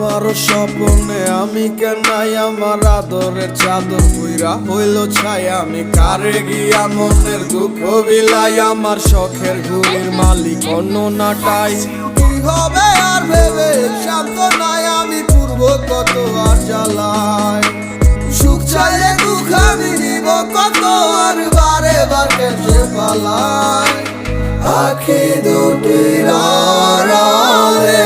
আমার স্বপ্নে আমি কেনাই আমার আদরের চাদর পুইরা হইল ছাই আমি কারে গিয়া মনের দুঃখ বিলাই আমার শখের ঘুড়ির মালিক অন্য নাটাই কি হবে আর ভেবে শান্ত নাই আমি পূর্ব কত আর জ্বালাই সুখ চাইলে দুঃখ আমি নিব কত আর বারে বার কেটে পালাই আখি দুটির আড়ালে